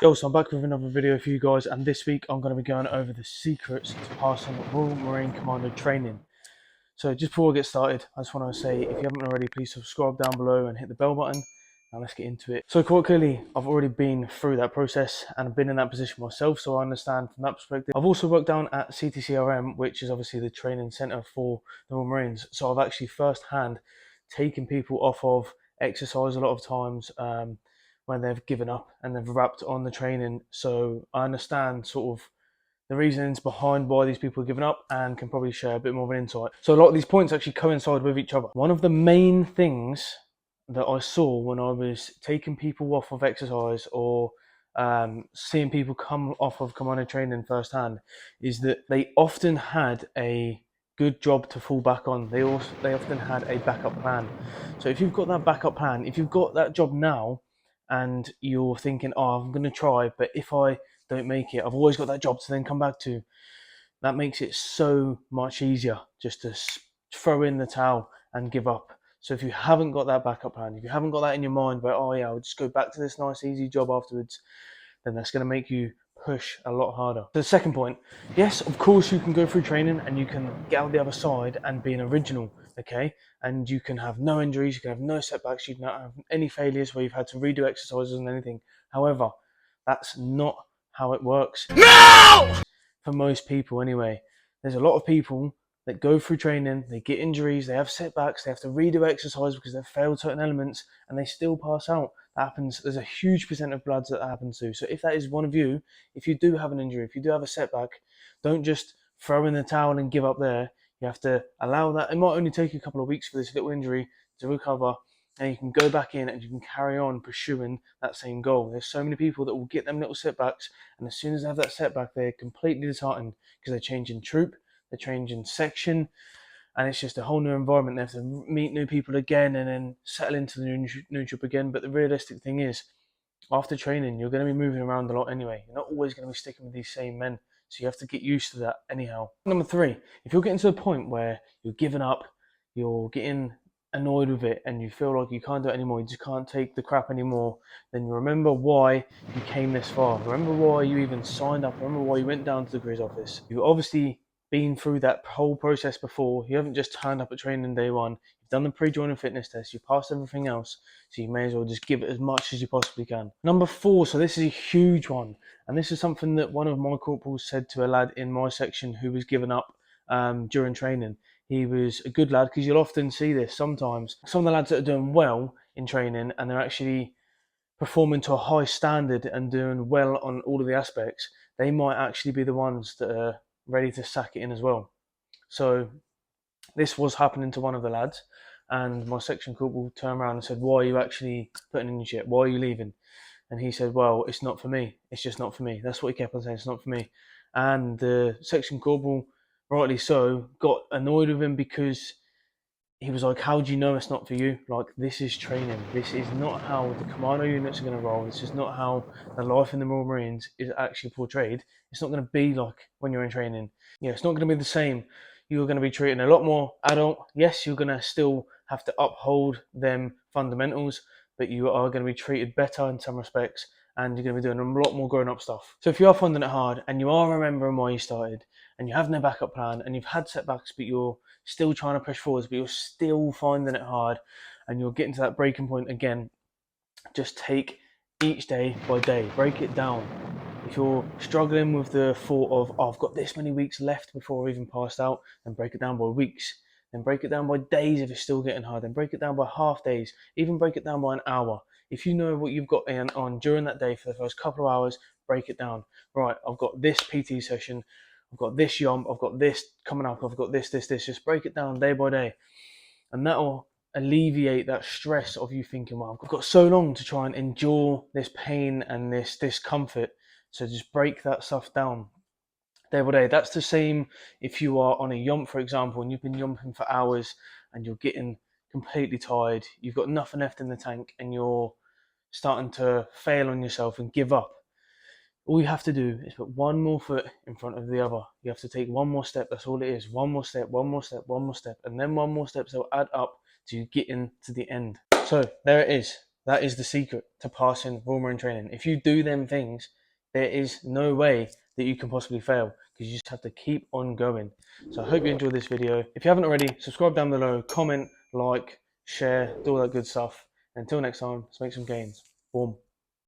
Yo, so I'm back with another video for you guys, and this week I'm going to be going over the secrets to passing Royal Marine Commando training. So just before we get started, I just want to say, if you haven't already, please subscribe down below and hit the bell button. Now let's get into it. So quite clearly, I've already been through that process and I've been in that position myself, so I understand from that perspective. I've also worked down at CTCRM, which is obviously the training centre for the Royal Marines. So I've actually firsthand taken people off of exercise a lot of times, when they've given up and they've wrapped on the training. So I understand sort of the reasons behind why these people are giving up and can probably share a bit more of an insight. So a lot of these points actually coincide with each other. One of the main things that I saw when I was taking people off of exercise or seeing people come off of commando training firsthand is that they often had a good job to fall back on. They often had a backup plan. So if you've got that backup plan, if you've got that job now and you're thinking, oh, I'm going to try, but if I don't make it, I've always got that job to then come back to. That makes it so much easier just to throw in the towel and give up. So if you haven't got that backup plan, if you haven't got that in your mind where, oh yeah, I'll just go back to this nice easy job afterwards, then that's going to make you push a lot harder. The second point, yes, of course you can go through training and you can get out the other side and be an original, okay? And you can have no injuries, you can have no setbacks, you can not have any failures where you've had to redo exercises and anything. However, that's not how it works. No! For most people anyway. There's a lot of people that go through training, they get injuries, they have setbacks, they have to redo exercise because they've failed certain elements and they still pass out. That happens, there's a huge percent of bloods that happens to. So if that is one of you, if you do have an injury, if you do have a setback, don't just throw in the towel and give up there. You have to allow that. It might only take you a couple of weeks for this little injury to recover, and you can go back in and you can carry on pursuing that same goal. There's so many people that will get them little setbacks, and as soon as they have that setback, they're completely disheartened because they're changing troop, they're changing section, and it's just a whole new environment. They have to meet new people again and then settle into the new troop again. But the realistic thing is, after training, you're going to be moving around a lot anyway. You're not always going to be sticking with these same men. So you have to get used to that anyhow. Number three, if you're getting to the point where you're giving up, you're getting annoyed with it and you feel like you can't do it anymore, you just can't take the crap anymore, then you remember why you came this far. Remember why you even signed up. Remember why you went down to the careers office. You've obviously been through that whole process before. You haven't just turned up at training day one. You've done the pre-joining fitness test. You passed everything else. So you may as well just give it as much as you possibly can. Number four, so this is a huge one. And this is something that one of my corporals said to a lad in my section who was giving up during training. He was a good lad, because you'll often see this sometimes. Some of the lads that are doing well in training and they're actually performing to a high standard and doing well on all of the aspects, they might actually be the ones that are ready to sack it in as well. So this was happening to one of the lads, and my section corporal turned around and said, why are you actually putting in your shit? Why are you leaving? And he said, well, it's not for me. It's just not for me. That's what he kept on saying, it's not for me. And the section corporal, rightly so, got annoyed with him because he was like, how do you know it's not for you? Like, this is training. This is not how the commando units are going to roll. This is not how the life in the Royal Marines is actually portrayed. It's not going to be like when you're in training. It's not going to be the same. You're going to be treated a lot more adult. Yes, you're going to still have to uphold them fundamentals, but you are going to be treated better in some respects, and you're going to be doing a lot more grown-up stuff. So if you are finding it hard and you are remembering why you started and you have no backup plan and you've had setbacks but you're still trying to push forwards but you're still finding it hard and you're getting to that breaking point again, just take each day by day, break it down. If you're struggling with the thought of, oh, I've got this many weeks left before I've even passed out, then break it down by weeks. Then break it down by days if it's still getting hard. Then break it down by half days. Even break it down by an hour. If you know what you've got on during that day for the first couple of hours, break it down. Right, I've got this PT session, I've got this yomp, I've got this coming up, I've got this. Just break it down day by day. And that'll alleviate that stress of you thinking, well, I've got so long to try and endure this pain and this discomfort. So just break that stuff down day by day. That's the same if you are on a yomp, for example, and you've been yomping for hours and you're getting completely tired, you've got nothing left in the tank and you're starting to fail on yourself and give up. All you have to do is put one more foot in front of the other. You have to take one more step. That's all it is. One more step, one more step, one more step, and then one more step. So add up to you getting to the end. So there it is. That is the secret to passing Royal Marine training. If you do them things, there is no way that you can possibly fail, because you just have to keep on going. So I hope you enjoyed this video. If you haven't already, subscribe down below, comment, like, share, do all that good stuff. And until next time, let's make some gains. Boom.